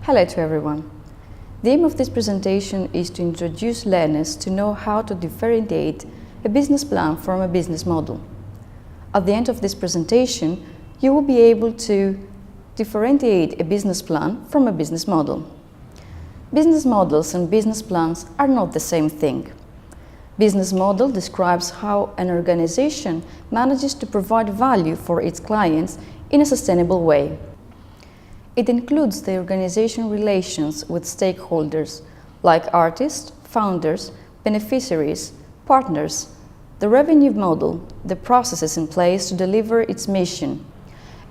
Hello to everyone. The aim of this presentation is to introduce learners to know how to differentiate a business plan from a business model. At the end of this presentation, you will be able to differentiate a business plan from a business model. Business models and business plans are not the same thing. Business model describes how an organization manages to provide value for its clients in a sustainable way. It includes the organization relations with stakeholders like artists, founders, beneficiaries, partners, the revenue model, the processes in place to deliver its mission.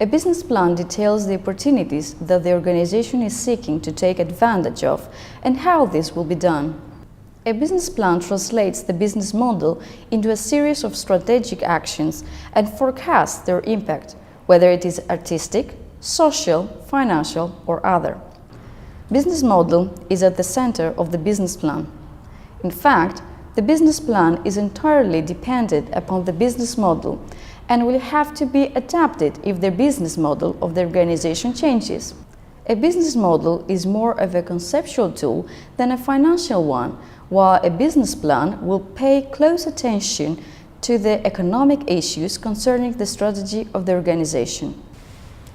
A business plan details the opportunities that the organization is seeking to take advantage of and how this will be done. A business plan translates the business model into a series of strategic actions and forecasts their impact, whether it is artistic, social, financial, or other. Business model is at the center of the business plan. In fact, the business plan is entirely dependent upon the business model and will have to be adapted if the business model of the organization changes. A business model is more of a conceptual tool than a financial one, while a business plan will pay close attention to the economic issues concerning the strategy of the organization.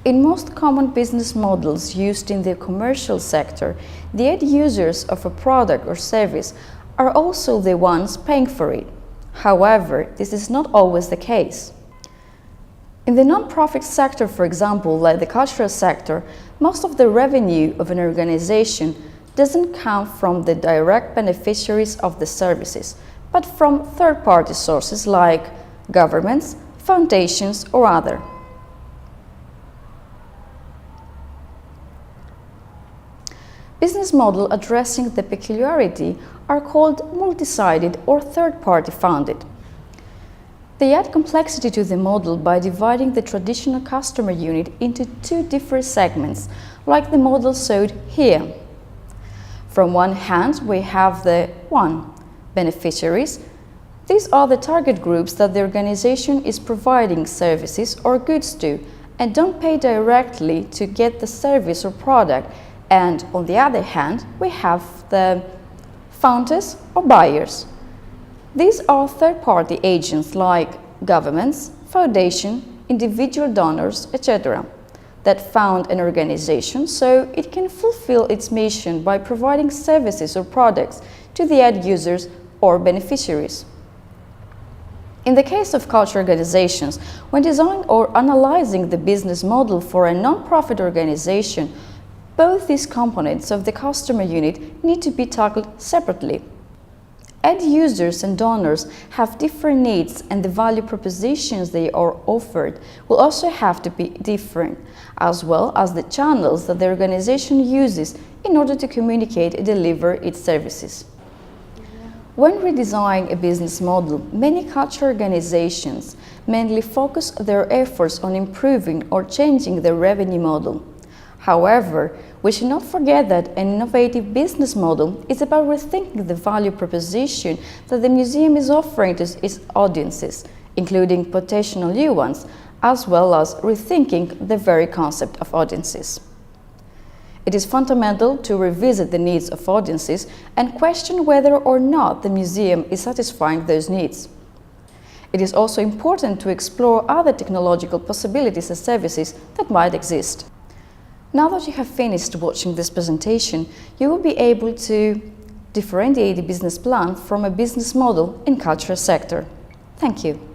In most common business models used in the commercial sector, the end users of a product or service are also the ones paying for it. However, this is not always the case. In the non-profit sector, for example, like the cultural sector, most of the revenue of an organization doesn't come from the direct beneficiaries of the services, but from third-party sources like governments, foundations, or other. Business models addressing the peculiarity are called multi-sided or third-party funded. They add complexity to the model by dividing the traditional customer unit into two different segments, like the model showed here. From one hand, we have the 1. Beneficiaries. These are the target groups that the organization is providing services or goods to and don't pay directly to get the service or product. And on the other hand, we have the founders or buyers. These are third-party agents like governments, foundations, individual donors, etc. that found an organization so it can fulfill its mission by providing services or products to the end users or beneficiaries. In the case of cultural organizations, when designing or analyzing the business model for a non-profit organization, both these components of the customer unit need to be tackled separately. End users and donors have different needs, and the value propositions they are offered will also have to be different, as well as the channels that the organization uses in order to communicate and deliver its services. When redesigning a business model, many cultural organizations mainly focus their efforts on improving or changing their revenue model. However, we should not forget that an innovative business model is about rethinking the value proposition that the museum is offering to its audiences, including potential new ones, as well as rethinking the very concept of audiences. It is fundamental to revisit the needs of audiences and question whether or not the museum is satisfying those needs. It is also important to explore other technological possibilities and services that might exist. Now that you have finished watching this presentation, you will be able to differentiate a business plan from a business model in cultural sector. Thank you.